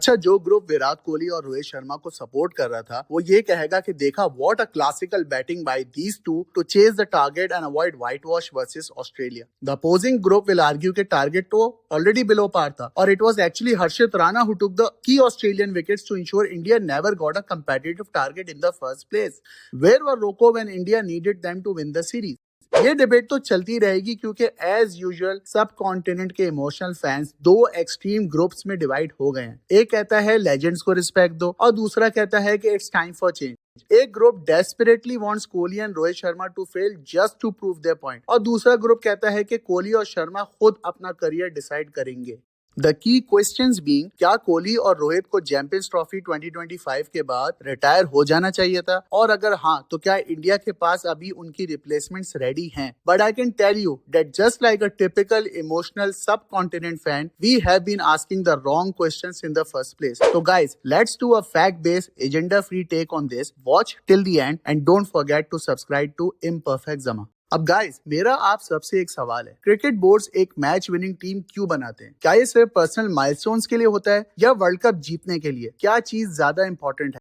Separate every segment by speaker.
Speaker 1: अच्छा, जो ग्रुप विराट कोहली और रोहित शर्मा को सपोर्ट कर रहा था वो ये कहेगा कि देखा what a classical batting by these two to chase the target and avoid whitewash versus Australia. The opposing group will argue के टारगेट तो ऑलरेडी बिलो पार था और it was actually Harshit Rana who took the key Australian wickets to ensure India never got a competitive target in the first place. Where were RoKo when India needed them to win the series. ये debate तो चलती रहेगी क्योंकि as usual सब continent के emotional fans दो extreme groups में divide हो गए हैं। एक कहता है लेजेंड्स को रिस्पेक्ट दो और दूसरा कहता है कि इट्स टाइम फॉर चेंज। एक group desperately wants Kohli and Rohit Sharma to fail just to prove their point और दूसरा ग्रुप कहता है कि कोहली और शर्मा खुद अपना करियर डिसाइड करेंगे। द की क्वेश्चंस बीइंग, क्या कोहली और रोहित को चैंपियंस ट्रॉफी 2025 के बाद रिटायर हो जाना चाहिए था, और अगर हाँ तो क्या इंडिया के पास अभी उनकी रिप्लेसमेंट्स रेडी हैं? But I can tell you that just like a typical emotional subcontinent fan we have been asking the wrong questions in the first place. So guys, let's do a fact-based, agenda-free take on this. Watch till the end and don't forget to subscribe to Imperfect Zama. अब guys, मेरा आप सबसे एक सवाल है, cricket boards एक match winning team क्यों बनाते हैं? क्या ये सिर्फ पर्सनल माइलस्टोन्स के लिए होता है या वर्ल्ड कप जीतने के लिए? क्या चीज ज्यादा इंपॉर्टेंट है?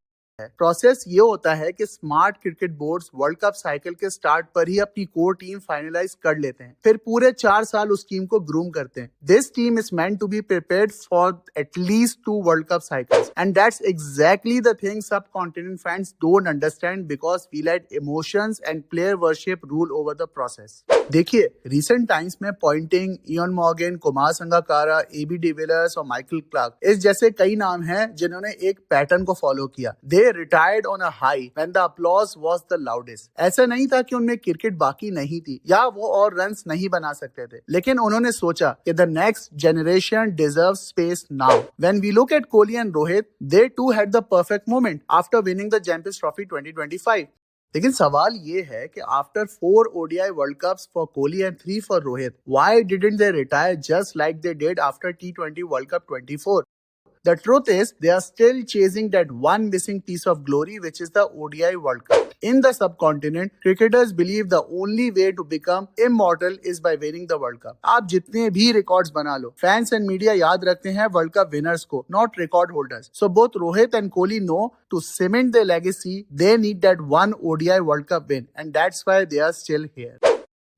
Speaker 1: प्रोसेस ये होता है कि smart cricket boards world cup cycle के स्टार्ट पर ही अपनी कोर टीम फाइनलाइज कर लेते हैं, फिर पूरे 4 साल उस टीम को ग्रूम करते हैं। This team is meant to be prepared for at least 2 World Cup cycles and that's exactly the thing subcontinent fans don't understand because we let emotions and player worship rule over the process. देखिए, recent times में Ponting, Eoin Morgan, Kumar Sangakkara, AB de Villiers और Michael Clarke इस जैसे कई नाम हैं जिन्होंने एक पैटर्न को फॉलो किया। दे retired on a high when the applause was the loudest। ऐसा नहीं था कि उनमें क्रिकेट बाकी नहीं थी या वो और रन्स नहीं बना सकते थे, लेकिन उन्होंने सोचा कि the next generation deserves space now। When we look at Kohli and Rohit, they too had the perfect moment after winning the Champions Trophy 2025। लेकिन सवाल ये है कि after 4 ODI world cups for Kohli and 3 for Rohit, why didn't they retire just like they did after T20 world cup 24? The truth is, they are still chasing that one missing piece of glory, which is the ODI World Cup. In the subcontinent, cricketers believe the only way to become immortal is by winning the World Cup. आप जितने भी records बना लो, fans and media याद रखते हैं world cup winners को, not record holders. So both Rohit and Kohli know to cement their legacy, they need that one ODI World Cup win, and that's why they are still here.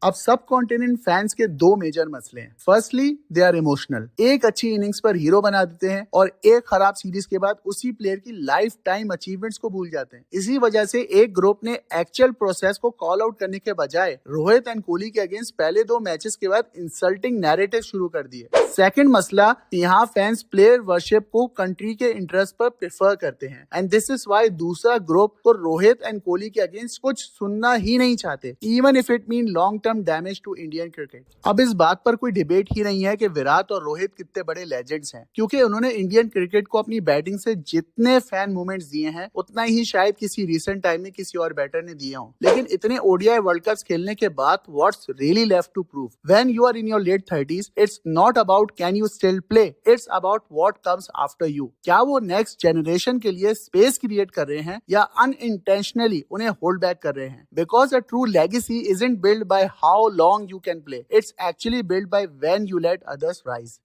Speaker 1: अब सब continent fans के 2 major मसले हैं। Firstly, they are emotional. एक अच्छी innings पर hero बना देते हैं और एक खराब सीरीज के बाद उसी प्लेयर की लाइफ टाइम अचीवमेंट्स को भूल जाते हैं। इसी वजह से एक ग्रुप ने एक्चुअल प्रोसेस को कॉल आउट करने के बजाय रोहित एंड कोहली के अगेंस्ट पहले 2 मैचेस के बाद इंसल्टिंग नैरेटिव शुरू कर दिए। सेकंड मसला, यहाँ फैंस प्लेयर वर्शिप को कंट्री के इंटरेस्ट पर प्रेफर करते हैं एंड दिस इज व्हाई दूसरा ग्रुप को रोहित एंड कोहली के अगेंस्ट कुछ सुनना ही नहीं चाहते, even if it mean long damage to Indian cricket. अब इस बात पर कोई डिबेट ही नहीं है कि विराट और रोहित कितने बड़े लेजेंड्स हैं, क्योंकि उन्होंने इंडियन क्रिकेट को अपनी बैटिंग से जितने फैन मोमेंट्स दिए हैं उतना ही शायद किसी रिसेंट टाइम में किसी और बैटर ने दिए हों। लेकिन इतने ओडीआई वर्ल्ड कप्स खेलने के बाद what's really left to prove? When you are in your late 30s, it's not about can you still play, it's about what comes after you. क्या वो नेक्स्ट जनरेशन के लिए स्पेस क्रिएट कर रहे हैं या अनइंटेंशनली उन्हें होल्ड बैक कर रहे हैं? Because a true legacy isn't build by how long you can play, it's actually built by when you let others rise।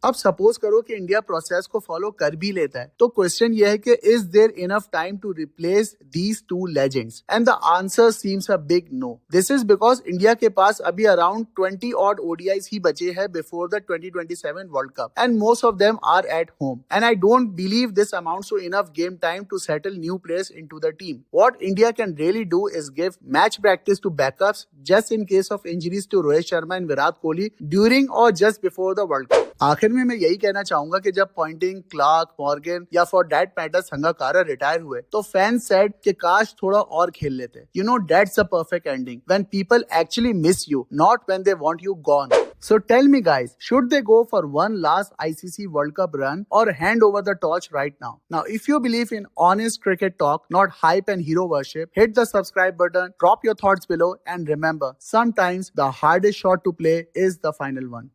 Speaker 1: अब सपोज करो कि इंडिया प्रोसेस को फॉलो कर भी लेता है, तो क्वेश्चन ये है कि is there enough time to replace these 2 legends? And the answer seems a big no. This is because India के पास अभी अराउंड 20 odd ODIs ही बचे हैं before the 2027 World Cup and most of them are at home and I don't believe this amounts to enough game time to settle new players into the team. What India can really do is give match practice to backups just in case of injuries to Rohit Sharma and Virat Kohli during और just before the World Cup. आखिर में मैं यही कहना चाहूंगा कि जब Poynting, Clark, Morgan या for that matter Sangakkara retire हुए तो फैंस सेड कि काश थोड़ा और खेल लेते। You know, that's a perfect ending when people actually miss you, not when they want you gone. So tell me guys, should they go for one last ICC World Cup run or hand over the torch right now? Now, if you believe in honest cricket talk, not hype and hero worship, hit the subscribe button, drop your thoughts below, and remember, sometimes the hardest shot to play is the final one.